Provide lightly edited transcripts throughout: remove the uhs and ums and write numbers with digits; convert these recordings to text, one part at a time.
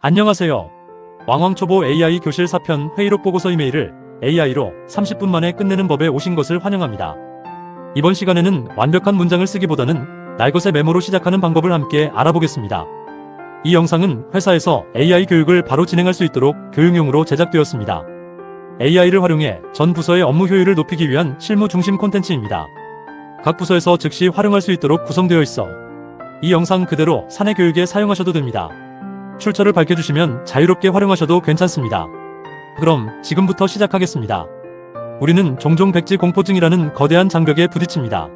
안녕하세요. 왕왕초보 AI 교실 4편 회의록 보고서 이메일을 AI로 30분 만에 끝내는 법에 오신 것을 환영합니다. 이번 시간에는 완벽한 문장을 쓰기보다는 날것의 메모로 시작하는 방법을 함께 알아보겠습니다. 이 영상은 회사에서 AI 교육을 바로 진행할 수 있도록 교육용으로 제작되었습니다. AI를 활용해 전 부서의 업무 효율을 높이기 위한 실무 중심 콘텐츠입니다. 각 부서에서 즉시 활용할 수 있도록 구성되어 있어 이 영상 그대로 사내 교육에 사용하셔도 됩니다. 출처를 밝혀주시면 자유롭게 활용하셔도 괜찮습니다. 그럼 지금부터 시작하겠습니다. 우리는 종종 백지 공포증이라는 거대한 장벽에 부딪힙니다.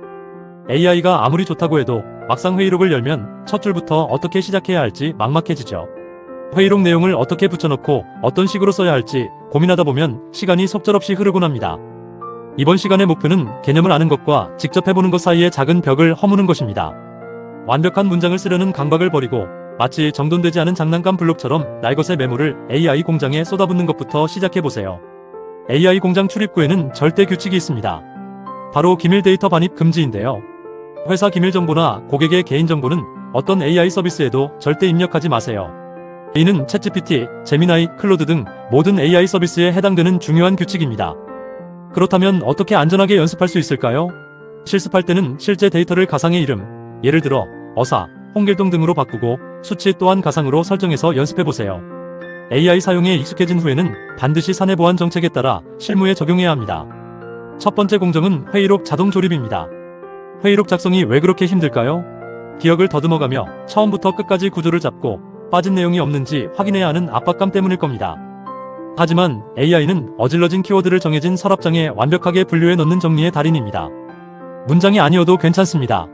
AI가 아무리 좋다고 해도 막상 회의록을 열면 첫 줄부터 어떻게 시작해야 할지 막막해지죠. 회의록 내용을 어떻게 붙여넣고 어떤 식으로 써야 할지 고민하다 보면 시간이 속절없이 흐르곤 합니다. 이번 시간의 목표는 개념을 아는 것과 직접 해보는 것 사이의 작은 벽을 허무는 것입니다. 완벽한 문장을 쓰려는 강박을 버리고 마치 정돈되지 않은 장난감 블록처럼 날것의 메모를 AI 공장에 쏟아붓는 것부터 시작해보세요. AI 공장 출입구에는 절대 규칙이 있습니다. 바로 기밀 데이터 반입 금지인데요. 회사 기밀 정보나 고객의 개인 정보는 어떤 AI 서비스에도 절대 입력하지 마세요. 이는 챗GPT, 제미나이, 클로드 등 모든 AI 서비스에 해당되는 중요한 규칙입니다. 그렇다면 어떻게 안전하게 연습할 수 있을까요? 실습할 때는 실제 데이터를 가상의 이름, 예를 들어 어사, 홍길동 등으로 바꾸고 수치 또한 가상으로 설정해서 연습해보세요. AI 사용에 익숙해진 후에는 반드시 사내 보안 정책에 따라 실무에 적용해야 합니다. 첫 번째 공정은 회의록 자동 조립입니다. 회의록 작성이 왜 그렇게 힘들까요? 기억을 더듬어가며 처음부터 끝까지 구조를 잡고 빠진 내용이 없는지 확인해야 하는 압박감 때문일 겁니다. 하지만 AI는 어질러진 키워드를 정해진 서랍장에 완벽하게 분류해 넣는 정리의 달인입니다. 문장이 아니어도 괜찮습니다.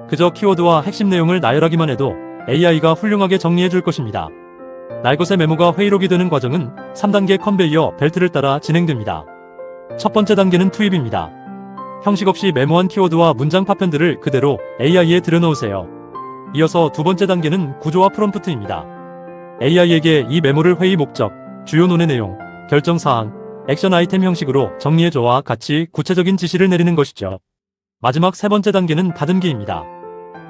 그저 키워드와 핵심 내용을 나열하기만 해도 AI가 훌륭하게 정리해 줄 것입니다. 날것의 메모가 회의록이 되는 과정은 3단계 컨베이어 벨트를 따라 진행됩니다. 첫 번째 단계는 투입입니다. 형식 없이 메모한 키워드와 문장 파편들을 그대로 AI에 들여놓으세요. 이어서 두 번째 단계는 구조와 프롬프트입니다. AI에게 이 메모를 회의 목적, 주요 논의 내용, 결정사항, 액션 아이템 형식으로 정리해줘와 같이 구체적인 지시를 내리는 것이죠. 마지막 세 번째 단계는 다듬기입니다.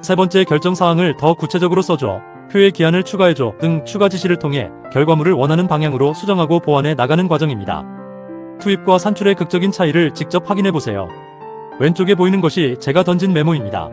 세 번째 결정사항을 더 구체적으로 써줘, 표의 기한을 추가해줘 등 추가 지시를 통해 결과물을 원하는 방향으로 수정하고 보완해 나가는 과정입니다. 투입과 산출의 극적인 차이를 직접 확인해보세요. 왼쪽에 보이는 것이 제가 던진 메모입니다.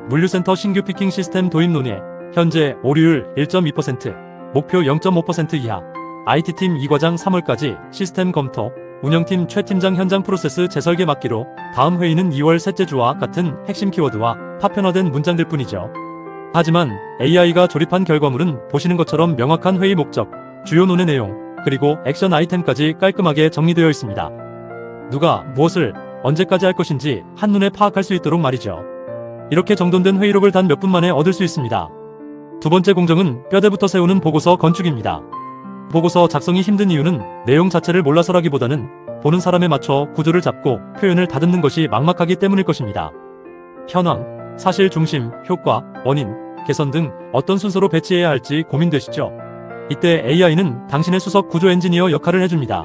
물류센터 신규 피킹 시스템 도입 논의, 현재 오류율 1.2%, 목표 0.5% 이하, IT팀 2과장 3월까지 시스템 검토, 운영팀 최 팀장 현장 프로세스 재설계 맡기로 다음 회의는 2월 셋째 주와 같은 핵심 키워드와 파편화된 문장들 뿐이죠. 하지만 AI가 조립한 결과물은 보시는 것처럼 명확한 회의 목적, 주요 논의 내용, 그리고 액션 아이템까지 깔끔하게 정리되어 있습니다. 누가 무엇을 언제까지 할 것인지 한눈에 파악할 수 있도록 말이죠. 이렇게 정돈된 회의록을 단 몇 분 만에 얻을 수 있습니다. 두 번째 공정은 뼈대부터 세우는 보고서 건축입니다. 보고서 작성이 힘든 이유는 내용 자체를 몰라서라기보다는 보는 사람에 맞춰 구조를 잡고 표현을 다듬는 것이 막막하기 때문일 것입니다. 현황, 사실 중심, 효과, 원인, 개선 등 어떤 순서로 배치해야 할지 고민되시죠? 이때 AI는 당신의 수석 구조 엔지니어 역할을 해줍니다.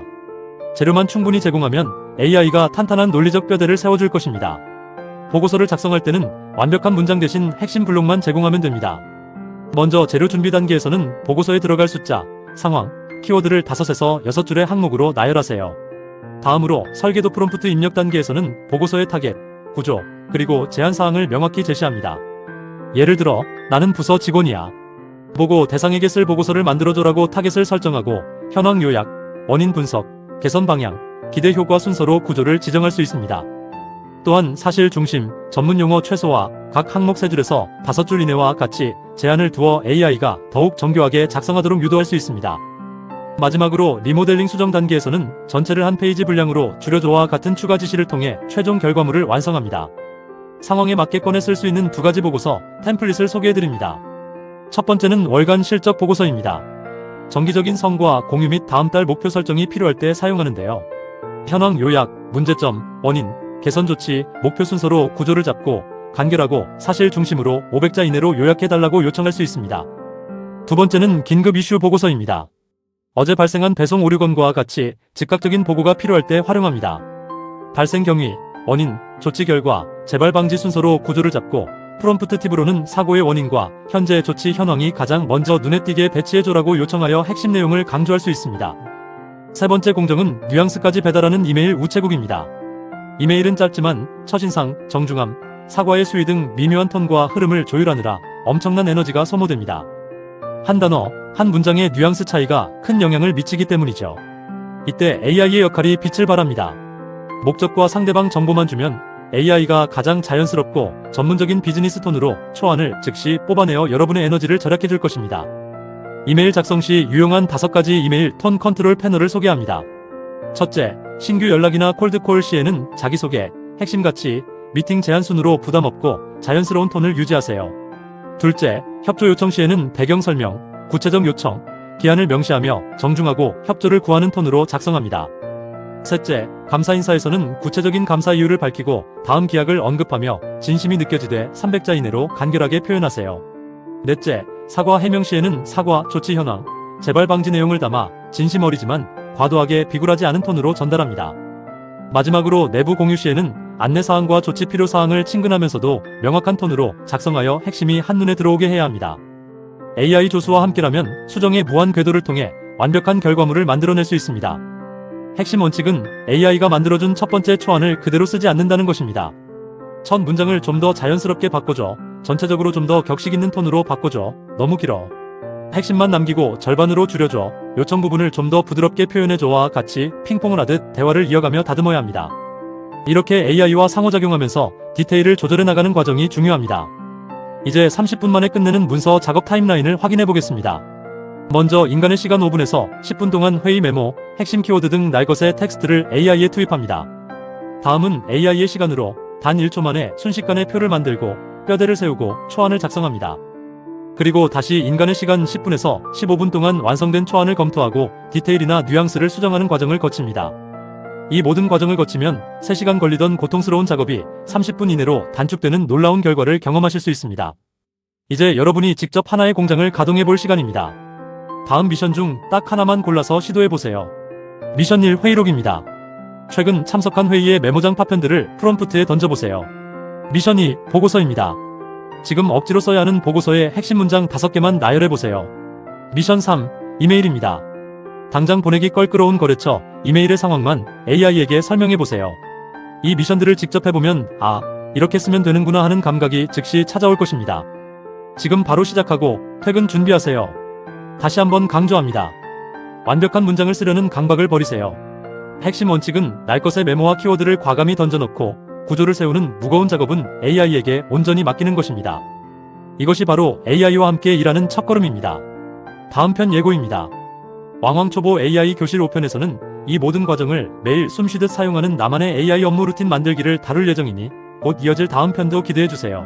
재료만 충분히 제공하면 AI가 탄탄한 논리적 뼈대를 세워줄 것입니다. 보고서를 작성할 때는 완벽한 문장 대신 핵심 블록만 제공하면 됩니다. 먼저 재료 준비 단계에서는 보고서에 들어갈 숫자, 상황, 키워드를 5에서 6줄의 항목으로 나열하세요. 다음으로 설계도 프롬프트 입력 단계에서는 보고서의 타겟, 구조, 그리고 제안사항을 명확히 제시합니다. 예를 들어 나는 부서 직원이야. 보고 대상에게 쓸 보고서를 만들어줘라고 타겟을 설정하고 현황 요약, 원인 분석, 개선 방향, 기대 효과 순서로 구조를 지정할 수 있습니다. 또한 사실 중심, 전문 용어 최소화, 각 항목 3줄에서 5줄 이내와 같이 제한을 두어 AI가 더욱 정교하게 작성하도록 유도할 수 있습니다. 마지막으로 리모델링 수정 단계에서는 전체를 한 페이지 분량으로 줄여줘와 같은 추가 지시를 통해 최종 결과물을 완성합니다. 상황에 맞게 꺼내 쓸 수 있는 두 가지 보고서, 템플릿을 소개해드립니다. 첫 번째는 월간 실적 보고서입니다. 정기적인 성과 공유 및 다음 달 목표 설정이 필요할 때 사용하는데요. 현황 요약, 문제점, 원인, 개선 조치, 목표 순서로 구조를 잡고 간결하고 사실 중심으로 500자 이내로 요약해달라고 요청할 수 있습니다. 두 번째는 긴급 이슈 보고서입니다. 어제 발생한 배송 오류 건과 같이 즉각적인 보고가 필요할 때 활용합니다. 발생 경위, 원인, 조치 결과, 재발 방지 순서로 구조를 잡고 프롬프트 팁으로는 사고의 원인과 현재의 조치 현황이 가장 먼저 눈에 띄게 배치해줘라고 요청하여 핵심 내용을 강조할 수 있습니다. 세 번째 공정은 뉘앙스까지 배달하는 이메일 우체국입니다. 이메일은 짧지만 첫인상, 정중함, 사과의 수위 등 미묘한 톤과 흐름을 조율하느라 엄청난 에너지가 소모됩니다. 한 단어, 한 문장의 뉘앙스 차이가 큰 영향을 미치기 때문이죠. 이때 AI의 역할이 빛을 발합니다. 목적과 상대방 정보만 주면 AI가 가장 자연스럽고 전문적인 비즈니스 톤으로 초안을 즉시 뽑아내어 여러분의 에너지를 절약해 줄 것입니다. 이메일 작성 시 유용한 5가지 이메일 톤 컨트롤 패널을 소개합니다. 첫째, 신규 연락이나 콜드콜 시에는 자기소개, 핵심 가치, 미팅 제안 순으로 부담없고 자연스러운 톤을 유지하세요. 둘째, 협조 요청 시에는 배경 설명, 구체적 요청, 기한을 명시하며 정중하고 협조를 구하는 톤으로 작성합니다. 셋째, 감사 인사에서는 구체적인 감사 이유를 밝히고 다음 기약을 언급하며 진심이 느껴지되 300자 이내로 간결하게 표현하세요. 넷째, 사과 해명 시에는 사과, 조치 현황, 재발 방지 내용을 담아 진심 어리지만 과도하게 비굴하지 않은 톤으로 전달합니다. 마지막으로 내부 공유 시에는 안내사항과 조치 필요사항을 친근하면서도 명확한 톤으로 작성하여 핵심이 한눈에 들어오게 해야 합니다. AI 조수와 함께라면 수정의 무한 궤도를 통해 완벽한 결과물을 만들어낼 수 있습니다. 핵심 원칙은 AI가 만들어준 첫 번째 초안을 그대로 쓰지 않는다는 것입니다. 첫 문장을 좀 더 자연스럽게 바꿔줘. 전체적으로 좀 더 격식 있는 톤으로 바꿔줘. 너무 길어. 핵심만 남기고 절반으로 줄여줘. 요청 부분을 좀 더 부드럽게 표현해줘와 같이 핑퐁을 하듯 대화를 이어가며 다듬어야 합니다. 이렇게 AI와 상호작용하면서 디테일을 조절해 나가는 과정이 중요합니다. 이제 30분 만에 끝내는 문서 작업 타임라인을 확인해 보겠습니다. 먼저 인간의 시간 5분에서 10분 동안 회의 메모, 핵심 키워드 등 날 것의 텍스트를 AI에 투입합니다. 다음은 AI의 시간으로 단 1초 만에 순식간에 표를 만들고 뼈대를 세우고 초안을 작성합니다. 그리고 다시 인간의 시간 10분에서 15분 동안 완성된 초안을 검토하고 디테일이나 뉘앙스를 수정하는 과정을 거칩니다. 이 모든 과정을 거치면 3시간 걸리던 고통스러운 작업이 30분 이내로 단축되는 놀라운 결과를 경험하실 수 있습니다. 이제 여러분이 직접 하나의 공장을 가동해 볼 시간입니다. 다음 미션 중 딱 하나만 골라서 시도해 보세요. 미션 1 회의록입니다. 최근 참석한 회의의 메모장 파편들을 프롬프트에 던져보세요. 미션 2 보고서입니다. 지금 억지로 써야 하는 보고서의 핵심 문장 5개만 나열해보세요. 미션 3 이메일입니다. 당장 보내기 껄끄러운 거래처 이메일의 상황만 AI에게 설명해보세요. 이 미션들을 직접 해보면 아, 이렇게 쓰면 되는구나 하는 감각이 즉시 찾아올 것입니다. 지금 바로 시작하고 퇴근 준비하세요. 다시 한번 강조합니다. 완벽한 문장을 쓰려는 강박을 버리세요. 핵심 원칙은 날 것의 메모와 키워드를 과감히 던져넣고 구조를 세우는 무거운 작업은 AI에게 온전히 맡기는 것입니다. 이것이 바로 AI와 함께 일하는 첫걸음입니다. 다음 편 예고입니다. 왕왕초보 AI 교실 5편에서는 이 모든 과정을 매일 숨쉬듯 사용하는 나만의 AI 업무 루틴 만들기를 다룰 예정이니 곧 이어질 다음 편도 기대해주세요.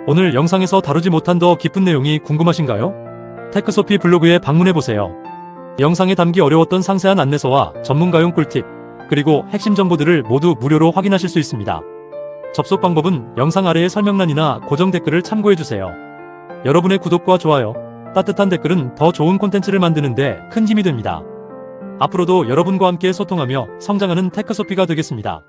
오늘 영상에서 다루지 못한 더 깊은 내용이 궁금하신가요? 테크소피 블로그에 방문해보세요. 영상에 담기 어려웠던 상세한 안내서와 전문가용 꿀팁, 그리고 핵심 정보들을 모두 무료로 확인하실 수 있습니다. 접속 방법은 영상 아래의 설명란이나 고정 댓글을 참고해주세요. 여러분의 구독과 좋아요, 따뜻한 댓글은 더 좋은 콘텐츠를 만드는데 큰 힘이 됩니다. 앞으로도 여러분과 함께 소통하며 성장하는 테크소피가 되겠습니다.